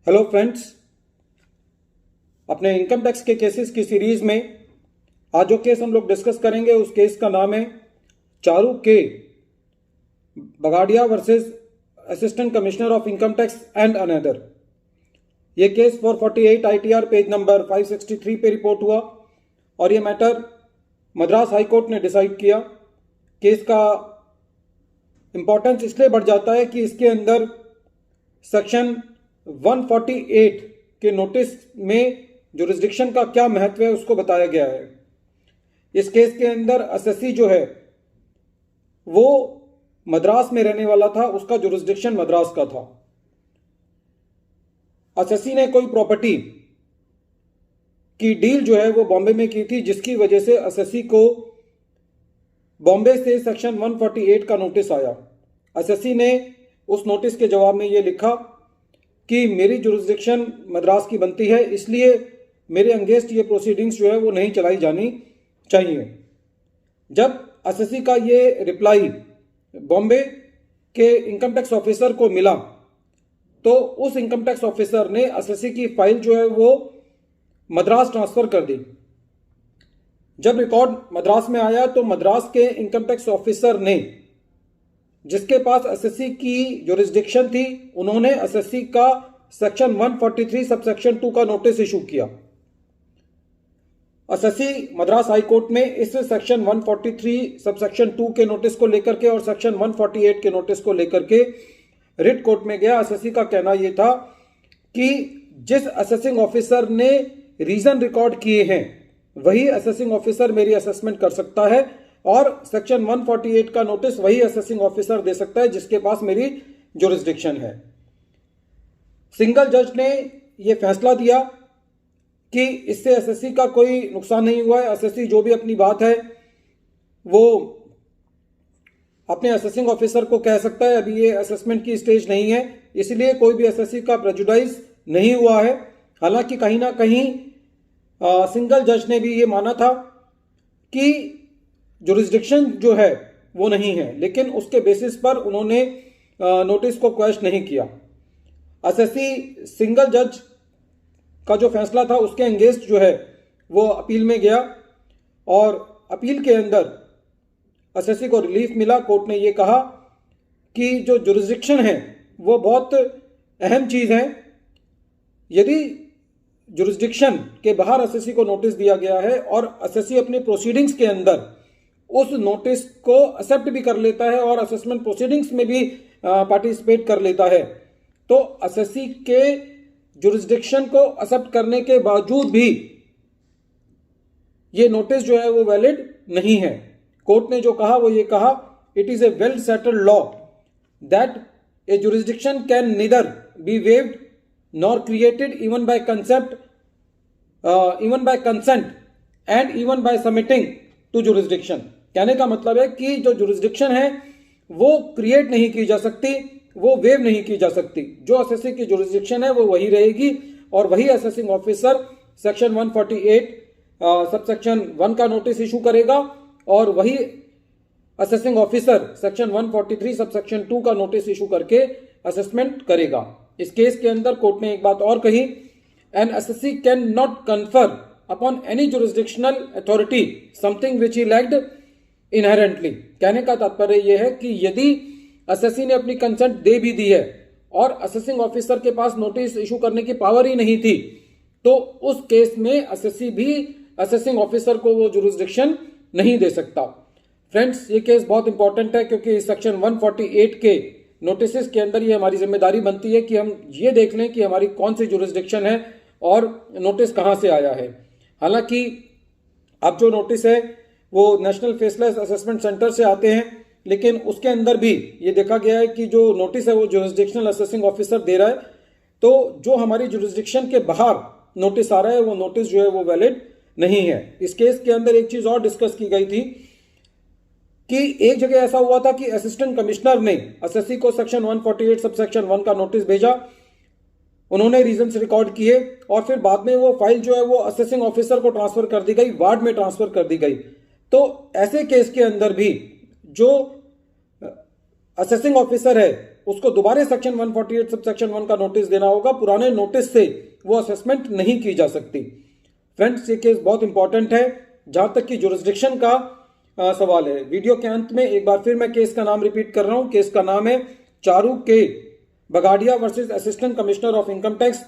Hello friends, अपने income tax के cases की सीरीज में आज जो केस हम लोग डिस्कस करेंगे उस केस का नाम है चारू के Bagadia versus assistant commissioner of income tax and another. ये केस 448 ITR पेज नंबर 563 पे रिपोर्ट हुआ और ये मैटर मद्रास हाई कोर्ट ने डिसाइड किया। केस का इंपॉर्टेंस इसलिए बढ़ जाता है कि इसके अंदर सेक्शन 148 के नोटिस में जुरिस्डिक्शन का क्या महत्व है उसको बताया गया है। इस केस के अंदर एसएससी जो है वो मद्रास में रहने वाला था, उसका जुरिस्डिक्शन मद्रास का था। एसएससी ने कोई प्रॉपर्टी की डील जो है वो बॉम्बे में की थी, जिसकी वजह से एसएससी को बॉम्बे से सेक्शन 148 का नोटिस आया। एसएससी ने उस नोटिस के जवाब में ये लिखा कि मेरी जुरिस्डिक्शन मद्रास की बनती है, इसलिए मेरे अगेंस्ट ये प्रोसीडिंग्स जो है वो नहीं चलाई जानी चाहिए। जब एसएससी का ये रिप्लाई बॉम्बे के इनकम टैक्स ऑफिसर को मिला तो उस इनकम टैक्स ऑफिसर ने एसएससी की फाइल जो है वो मद्रास ट्रांसफर कर दी। जब रिकॉर्ड मद्रास में आया तो मद्रास के इनकम टैक्स ऑफिसर ने, जिसके पास एसएससी की जुरिस्डिक्शन थी, उन्होंने एसएससी का सेक्शन 143 सबसेक्शन 2 का नोटिस इशू किया। एसएससी मद्रास हाई कोर्ट में इस सेक्शन 143 सबसेक्शन 2 के नोटिस को लेकर के और सेक्शन 148 के नोटिस को लेकर के रिट कोर्ट में गया। एसएससी का कहना यह था कि जिस असेसिंग ऑफिसर ने रीजन रिकॉर्ड किए हैं वही असेसिंग ऑफिसर मेरी असेसमेंट कर सकता है और सेक्शन 148 का नोटिस वही असेसिंग ऑफिसर दे सकता है जिसके पास मेरी जुरिस्डिक्शन है। सिंगल जज ने यह फैसला दिया कि इससे एसएससी का कोई नुकसान नहीं हुआ है। एसएससी जो भी अपनी बात है वो अपने असेसिंग ऑफिसर को कह सकता है। अभी ये असेसमेंट की स्टेज नहीं है, इसलिए कोई भी एसएससी का प्रेजुडाइज नहीं हुआ है। हालांकि कहीं ना कहीं सिंगल जज ने भी ये माना था कि जुरिस्डिक्शन जो है वो नहीं है, लेकिन उसके बेसिस पर उन्होंने नोटिस को क्वेश्चन नहीं किया। एसएससी सिंगल जज का जो फैसला था उसके अगेंस्ट जो है वो अपील में गया और अपील के अंदर एसएससी को रिलीफ मिला। कोर्ट ने ये कहा कि जो जुरिस्डिक्शन है वो बहुत अहम चीज़ है। यदि जुरिस्डिक्शन के बाहर एसएससी को नोटिस दिया गया है और एसएससी अपने प्रोसीडिंग्स के अंदर उस नोटिस को एक्सेप्ट भी कर लेता है और असेसमेंट प्रोसीडिंग्स में भी पार्टिसिपेट कर लेता है, तो एसएससी के जुरिस्डिक्शन को एक्सेप्ट करने के बावजूद भी ये नोटिस जो है वो वैलिड नहीं है। कोर्ट ने जो कहा वो ये कहा, it is a well settled law that a jurisdiction can neither be waived nor created even by consent and even by submitting to jurisdiction. कहने का मतलब है कि जो जुरिस्डिक्शन है वो क्रिएट नहीं की जा सकती, वो वेव नहीं की जा सकती। जो एसएससी की जुरिस्डिक्शन है वो वही रहेगी और वही असेसिंग ऑफिसर सेक्शन 148 सबसेक्शन 1 का नोटिस इशू करेगा और वही असेसिंग ऑफिसर सेक्शन 143 सबसेक्शन 2 का नोटिस इशू करके असेसमेंट करेगा। इस केस के अंदर कोर्ट ने एक बात और कही, an SSC can not confer upon any jurisdictional authority something which he lacked inherently. कहने का तात्पर्य यह है कि यदि एसएससी ने अपनी कंसेंट दे भी दी है और असेसिंग ऑफिसर के पास नोटिस इशू करने की पावर ही नहीं थी, तो उस केस में एसएससी भी असेसिंग ऑफिसर को वो जुरिस्डिक्शन नहीं दे सकता। फ्रेंड्स, ये केस बहुत इंपॉर्टेंट है क्योंकि सेक्शन 148 के नोटिस के अंदर ये हमारी जिम्मेदारी बनती है कि हम ये देख लें कि हमारी कौन सी जुरिस्डिक्शन है और नोटिस कहां से आया है। हालांकि अब जो नोटिस है वो नेशनल फेसलेस असेसमेंट सेंटर से आते हैं, लेकिन उसके अंदर भी ये देखा गया है कि जो नोटिस है वो जुरिस्डिक्शनल असेसिंग ऑफिसर दे रहा है, तो जो हमारी जुरिस्डिक्शन के बाहर नोटिस आ रहा है वो नोटिस जो है वो वैलिड नहीं है। इस केस के अंदर एक चीज और डिस्कस की गई थी कि एक जगह ऐसा हुआ था कि असिस्टेंट कमिश्नर ने एसएससी को सेक्शन 148 सबसेक्शन 1 का नोटिस भेजा, उन्होंने रीजंस रिकॉर्ड किए और फिर बाद में वो फाइल जो है वो असेसिंग ऑफिसर को ट्रांसफर कर दी गई, वार्ड में ट्रांसफर कर दी गई। तो ऐसे केस के अंदर भी जो असेसिंग ऑफिसर है उसको दोबारा सेक्शन 148 सब सेक्शन 1 का नोटिस देना होगा। पुराने नोटिस से वो असेसमेंट नहीं की जा सकती। फ्रेंड्स, ये केस बहुत इंपॉर्टेंट है जहां तक कि जुरिस्डिक्शन का सवाल है। वीडियो के अंत में एक बार फिर मैं केस का नाम रिपीट कर रहा हूं। केस का नाम है चारू के Bagadia versus assistant commissioner of income tax,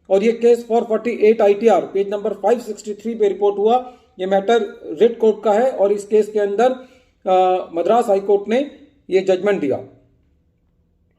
और ये केस 448 ITR पेज नंबर 563 पे रिपोर्ट हुआ। ये मैटर रिट कोर्ट का है और इस केस के अंदर मद्रास हाई कोर्ट ने ये जजमेंट दिया।